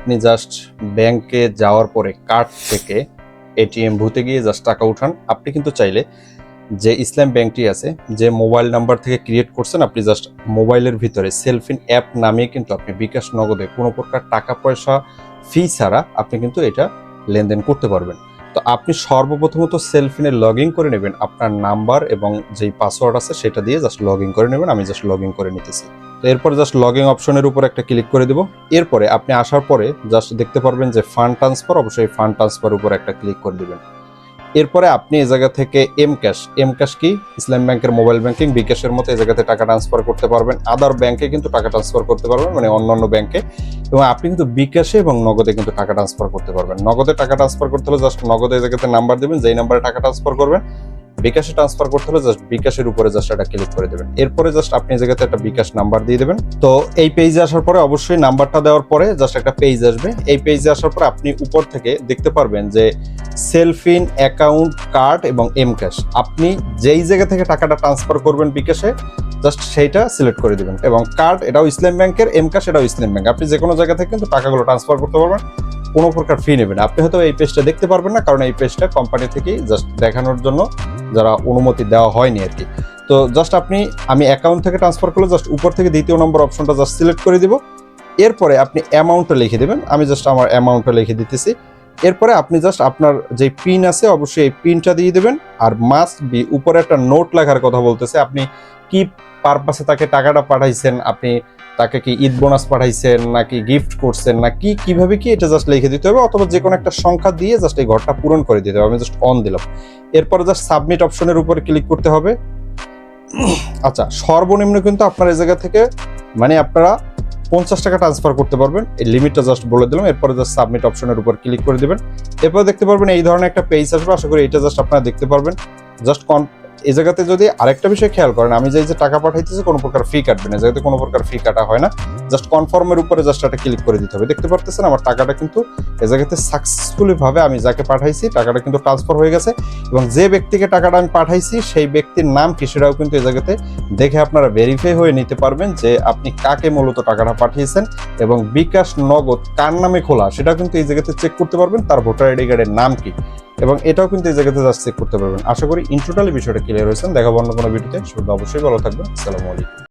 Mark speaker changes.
Speaker 1: আপনি জাস্ট ব্যাংকে যাওয়ার পরে কার্ড থেকে এটিএম বুথে গিয়ে জাস্ট টাকা উঠান। আপনি কিন্তু চাইলে যে ইসলাম ব্যাংকটি আছে, যে মোবাইল নাম্বার থেকে ক্রিয়েট করছেন, আপনি জাস্ট মোবাইলের ভিতরে সেলফিন অ্যাপ নামিয়ে কিন্তু আপনি বিকাশ নগদে কোনো প্রকার টাকা পয়সা ফি ছাড়া আপনি কিন্তু এটা লেনদেন করতে পারবেন। তো আপনি সর্বপ্রথমত সেলফিনে লগ ইন করে নেবেন, আপনার নাম্বার এবং যেই পাসওয়ার্ড আছে সেটা দিয়ে জাস্ট লগ ইন করে নেবেন। আমি জাস্ট লগ ইন করে নিতেছি। তো এরপর জাস্ট লগ ইন অপশনের উপর একটা ক্লিক করে দেব। এরপরে আপনি আসার পরে জাস্ট দেখতে পারবেন যে ফান্ড ট্রান্সফার, অবশ্যই ফান্ড ট্রান্সফার উপর একটা ক্লিক করে দিবেন। এরপরে আপনি এই জায়গা থেকে এম ক্যাশ কি ইসলাম ব্যাংকের মোবাইল ব্যাংকিং বিকাশের মতো এই জায়গাতে টাকা ট্রান্সফার করতে পারবেন। আদার ব্যাংকে কিন্তু টাকা ট্রান্সফার করতে পারবেন, মানে অন্যান্য ব্যাংকে। এবং আপনি কিন্তু বিকাশে এবং নগদে কিন্তু টাকা ট্রান্সফার করতে পারবেন। নগদে টাকা ট্রান্সফার করতে হলে জাস্ট নগদে এই জায়গাতে নাম্বার দেবেন, যেই নাম্বারে টাকা ট্রান্সফার করবেন। বিকাশে ট্রান্সফার করতে হলে জাস্ট বিকাশের উপরে জাস্ট একটা ক্লিক করে দেবেন। এরপরে জাস্ট আপনি এই জায়গাতে একটা বিকাশ নাম্বার দিয়ে দেবেন। তো এই পেজে আসার পরে অবশ্যই নাম্বারটা দেওয়ার পরে জাস্ট একটা পেজ আসবে। এই পেজে আসার পরে আপনি উপর থেকে দেখতে পারবেন যে সেলফিন অ্যাকাউন্ট কার্ড এবং এম ক্যাশ। আপনি যেই জায়গা থেকে টাকাটা ট্রান্সফার করবেন বিকাশে জাস্ট সেইটা সিলেক্ট করে দিবেন। এবং কার্ড এটাও ইসলাম ব্যাংকের, এম ক্যাশ এটাও ইসলাম ব্যাংক। আপনি যে কোনো জায়গা থেকে কিন্তু টাকাগুলো ট্রান্সফার করতে পারবেন, কোনো প্রকার ফি নেবেন। আপনি হয়তো এই পেজটা দেখতে পারবেন না, কারণ এই পেজটা কোম্পানি থেকেই জাস্ট দেখানোর জন্য যারা অনুমতি দেওয়া হয়নি আর কি। তো জাস্ট আমি অ্যাকাউন্ট থেকে ট্রান্সফার করলে জাস্ট উপর থেকে দ্বিতীয় নম্বর অপশনটা জাস্ট সিলেক্ট করে দিব। এরপরে আপনি অ্যামাউন্টটা লিখে দেবেন। আমি জাস্ট আমার অ্যামাউন্টটা লিখে দিতেছি। এরপরে আপনি জাস্ট আপনার যে পিন আছে অবশ্যই এই পিনটা দিয়ে দেবেন। আর মাস্ট বি উপরে একটা নোট লেখার কথা বলতেছে, আপনি কি পারপাসে তাকে টাকাটা পাঠাইছেন, আপনি তাকে কি ঈদ বোনাস পাঠাইছেন নাকি গিফট করছেন না কি কিভাবে কি, এটা জাস্ট লিখে দিতে হবে। অথবা যে কোনো একটা সংখ্যা দিয়ে জাস্ট এই ঘরটা পূরণ করে দিতে হবে। আমি জাস্ট অন দিলাম। এরপরে জাস্ট সাবমিট অপশনের উপরে ক্লিক করতে হবে। আচ্ছা, সর্বনিম্ন কিন্তু আপনার এই জায়গা থেকে মানে আপনারা 50 টাকা ট্রান্সফার করতে পারবেন। এই লিমিটটা জাস্ট বলে দিলাম। এরপরে জাস্ট সাবমিট অপশনের উপর ক্লিক করে দিবেন। এরপর দেখতে পারবেন এই ধরনের একটা পেজ আসবে। আশা করি এটা জাস্ট আপনারা দেখতে পারবেন। জাস্ট এই জায়গাতে যদি আরেকটা বিষয় খেয়াল করেন, আমি যে টাকা পাঠাইতেছি কোনো প্রকার ফি কাটবে না, জায়গাতে কোনো প্রকার ফি কাটা হয় না। জাস্ট কনফার্মের উপরে জাস্ট একটা ক্লিক করে দিতে হবে। দেখতে পারতেছেন আমার টাকাটা কিন্তু এই জায়গাতে সাকসেসফুলি ভাবে আমি যাকে পাঠাইছি টাকাটা কিন্তু ট্রান্সফার হয়ে গেছে। এবং যে ব্যক্তিকে টাকাটা আমি পাঠাইছি সেই ব্যক্তির নাম কি সেটাও কিন্তু এই জায়গাতে দেখে আপনারা ভেরিফাই হয়ে নিতে পারবেন যে আপনি কাকে মূলত টাকাটা পাঠিয়েছেন। এবং বিকাশ নগদ কার নামে খোলা সেটাও কিন্তু এই জায়গাতে চেক করতে পারবেন, তার ভোটার আইডি কার্ডের নাম কি, এবং এটাও কিন্তু এই জায়গাতে জাস্ট চেক করতে পারবেন। আশা করি ইন টোটালি বিষয়টা ক্লিয়ার হয়েছেন। দেখাবো অন্য কোনো ভিডিওতে। অবশ্যই ভালো থাকবেন। আসসালামু আলাইকুম।